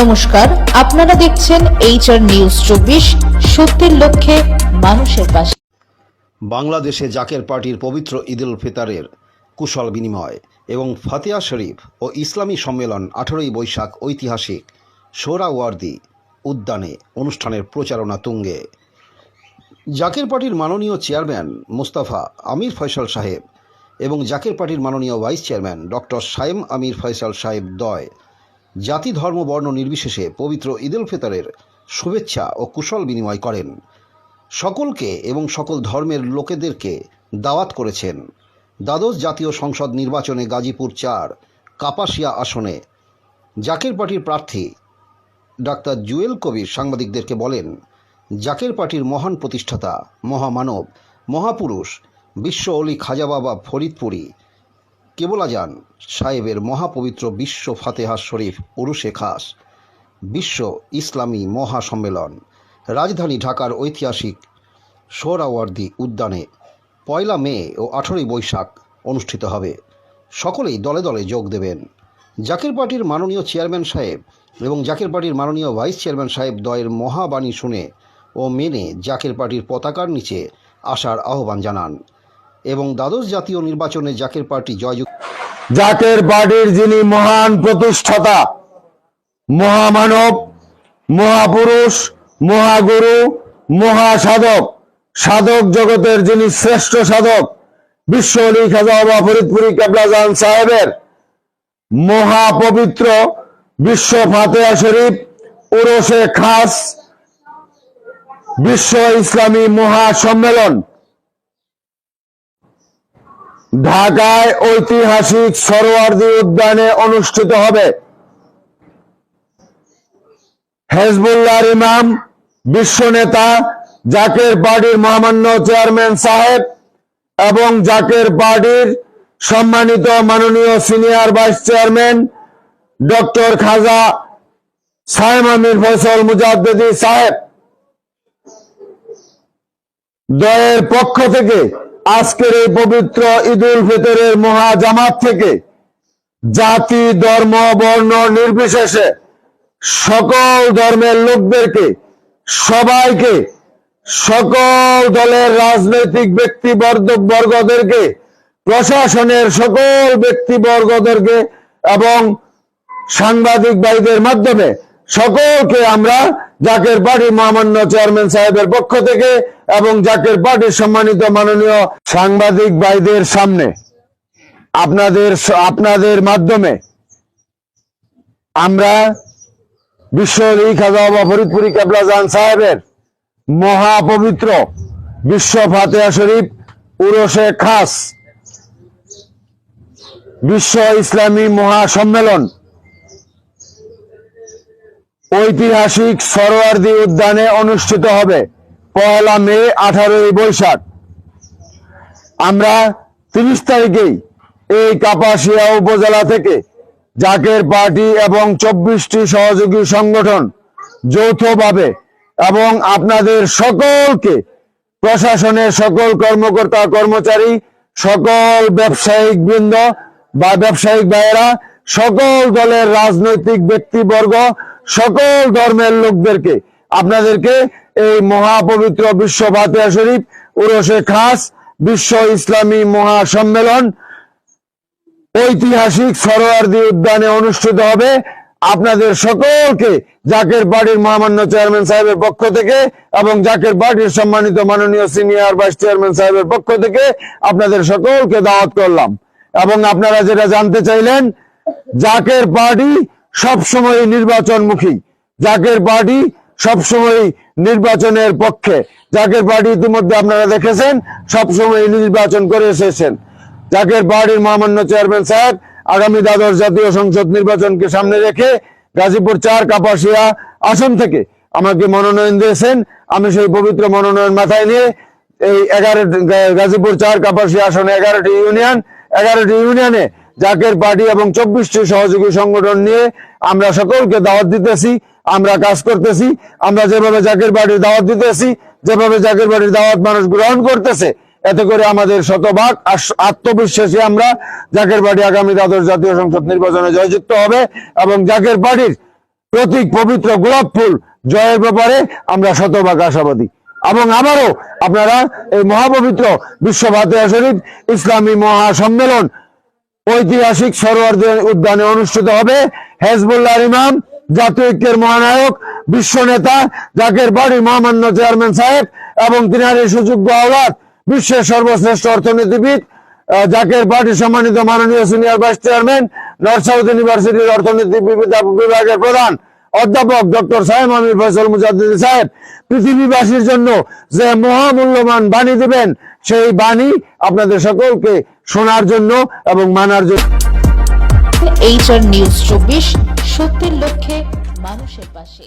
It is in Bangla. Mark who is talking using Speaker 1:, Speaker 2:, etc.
Speaker 1: নমস্কার, আপনারা দেখছেন HR নিউজ 24, সত্যের লক্ষ্যে মানুষের পাশে।
Speaker 2: বাংলাদেশে জাকের পার্টির পবিত্র ঈদুল ফিতরের কুশল বিনিময় এবং ফাতিহা শরীফ ও ইসলামী সম্মেলন 18ই বৈশাখ ঐতিহাসিক সোহরাওয়ার্দী উদ্যানে অনুষ্ঠানের প্রচারণা তুঙ্গে। জাকের পার্টির মাননীয় চেয়ারম্যান মুস্তাফা আমির ফয়সাল সাহেব এবং জাকের পার্টির মাননীয় ভাইস চেয়ারম্যান ডক্টর সায়েম আমির ফয়সাল সাহেব দ্বয় জাতি ধর্ম বর্ণ নির্বিশেষে পবিত্র ঈদুল ফিতরের শুভেচ্ছা ও কুশল বিনিময় করেন। সকলকে এবং সকল ধর্মের লোকেদেরকে দাওয়াত করেছেন। দ্বাদশ জাতীয় সংসদ নির্বাচনে গাজীপুর 4 কাপাসিয়া আসনে জাকের পার্টির প্রার্থী ডাক্তার জুয়েল কবির সাংবাদিকদেরকে বলেন, জাকের পার্টির মহান প্রতিষ্ঠাতা, মহামানব, মহাপুরুষ বিশ্ব অলি খাজা বাবা ফরিদপুরি কেবলাজান সাহেবের মহাপবিত্র বিশ্ব ফাতেহা শরীফ উরুসে খাস বিশ্ব ইসলামী মহাসম্মেলন রাজধানী ঢাকার ঐতিহাসিক সোহরাওয়ার্দী উদ্যানে 1 মে ও 18ই বৈশাখ অনুষ্ঠিত হবে। সকলেই দলে দলে যোগ দেবেন। জাকের পার্টির মাননীয় চেয়ারম্যান সাহেব এবং জাকের পার্টির মাননীয় ভাইস চেয়ারম্যান সাহেব দ্বয়ের মহাবাণী শুনে ও মেনে জাকের পার্টির পতাকার নিচে আসার আহ্বান জানান এবং দ্বাদশ জাতীয় নির্বাচনে জাকের পার্টি জয়যুক্ত।
Speaker 3: জাকের পার্টির যিনি মহান প্রতিষ্ঠাতা, মহামানব, মহাপুরুষ, মহাগুরু, মহাসাধক, সাধক জগতের যিনি শ্রেষ্ঠ সাধক, বিশ্ব অলি খাজা বাবা ফরিদপুরি কেবলাজান সাহেবের মহাপবিত্র বিশ্ব ফাতেহা শরীফ উরুসে খাস বিশ্ব ইসলামী মহাসম্মেলন ঢাকায় ঐতিহাসিক সোহরাওয়ার্দী উদ্যানে অনুষ্ঠিত হবে। হেজবুল্লাহর ইমাম, বিশ্ব নেতা, জাকের পার্টির মহামান্য চেয়ারম্যান সাহেব এবং জাকের পার্টির সম্মানিত মাননীয় সিনিয়র ভাইস চেয়ারম্যান ডক্টর খাজা সায়েম আমির ফয়সাল মুজাদ্দেদি সাহেব দ্বয়ের পক্ষ থেকে আজকের এই পবিত্র ঈদুল ফিতরের মহাজামাত থেকে জাতি ধর্ম বর্ণ নির্বিশেষে সকল ধর্মের লোকদেরকে, সবাইকে, সকল দলের রাজনৈতিক ব্যক্তিবর্গদেরকে, প্রশাসনের সকল ব্যক্তিবর্গদেরকে এবং সাংবাদিক ভাইদের মাধ্যমে সকলকে আমরা জাকের পার্টির মহামান্য চেয়ারম্যান সাহেবের পক্ষ থেকে এবং জাকের পার্টির সম্মানিত মাননীয় সাংবাদিক ভাইদের সামনে আপনাদের মাধ্যমে আমরা বিশ্ব অলি খাজা বাবা ফরিদপুরি কেবলাজান সাহেবের মহাপবিত্র বিশ্ব ফাতেহা শরীফ উরুসে খাস বিশ্ব ইসলামী মহাসম্মেলন ঐতিহাসিক সোহরাওয়ার্দী উদ্যানে অনুষ্ঠিত হবে 1 মে 18ই বৈশাখ। আমরা 30 তারিখেই এই কাপাসিয়া উপজেলা থেকে জাকের পার্টি এবং 24টি সহযোগী সংগঠন যৌথভাবে এবং আপনাদের সকলকে, প্রশাসনের সকল কর্মকর্তা কর্মচারী, সকল ব্যবসায়িক বৃন্দ বা ব্যবসায়িক ভাইয়েরা, সকল দলের রাজনৈতিক ব্যক্তিবর্গ, সকল ধর্মের লোকদেরকে আপনাদেরকে এই মহাপবিত্র বিশ্ব ফাতেহা শরীফ উরুসে খাস বিশ্ব ইসলামী মহাসম্মেলন ঐতিহাসিক সোহরাওয়ার্দী উদ্যানে অনুষ্ঠিত হবে। আপনাদের সকলকে জাকের পার্টির মহামান্য চেয়ারম্যান সাহেবের পক্ষ থেকে এবং জাকের পার্টির সম্মানিত মাননীয় সিনিয়র ভাইস চেয়ারম্যান সাহেবের পক্ষ থেকে আপনাদের সকলকে দাওয়াত করলাম। এবং আপনারা যেটা জানতে চাইলেন, জাকের পার্টি সবসময় নির্বাচনমুখী, জাকের পার্টি সবসময় নির্বাচনের পক্ষে। জাকের পার্টি ইতিমধ্যে আপনারা দেখেছেন সবসময় নির্বাচন করে এসেছেন। জাকের পার্টির মহামান্য চেয়ারম্যান সাহেব আগামী দ্বাদশ জাতীয় সংসদ নির্বাচনকে সামনে রেখে গাজীপুর 4 কাপাসিয়া আসন থেকে আমাকে মনোনয়ন দিয়েছেন। আমি সেই পবিত্র মনোনয়ন মাথায় নিয়ে এই গাজীপুর 4 কাপাসিয়া আসনে 11টি ইউনিয়নে জাকের পার্টি এবং 24টি সহযোগী সংগঠন নিয়ে আমরা সকলকে দাওয়াত দিতেছি, আমরা কাজ করতেছি। আমরা যেভাবে জাকের পার্টির দাওয়াত দিতেছি, যেভাবে জাকের পার্টির দাওয়াত মানুষ গ্রহণ করতেছে, এতে করে আমাদের শতভাগ আত্মবিশ্বাসী আমরা জাকের পার্টি আগামী দ্বাদশ জাতীয় সংসদ নির্বাচনে জয়যুক্ত হবে এবং জাকের পার্টির প্রতীক পবিত্র গোলাপ ফুল জয়ের ব্যাপারে আমরা শতভাগ আশাবাদী। এবং আবারও আপনারা এই মহাপবিত্র বিশ্ব ফাতিহা শরীফ ইসলামী মহাসম্মেলন ঐতিহাসিক সরোয়ার্দী উদ্যানে অনুষ্ঠিত হবে। হেজবুল্লাহর ইমাম, জাতীয় ঐক্যের মহানায়ক, বিশ্ব নেতা জাকের বাড়ির মহামান্য চেয়ারম্যান সাহেব এবং তিনারের সুযোগ্য আওলাদ, বিশ্বের সর্বশ্রেষ্ঠ অর্থনীতিবিদ, জাকের পার্টির সম্মানিত মাননীয় senior vice chairman, north south ইউনিভার্সিটির অর্থনীতি বিভাগের প্রধান অধ্যাপক ডক্টর সাহেব আমির ফয়সাল মুজাদ্দিদি সাহেব পৃথিবীবাসীর জন্য যে মহামূল্যবান বাণী দিবেন, সেই বাণী আপনাদের সকলকে শোনার জন্য এবং মানার জন্য।
Speaker 1: HR নিউজ 24, সত্যের লক্ষ্যে মানুষের পাশে।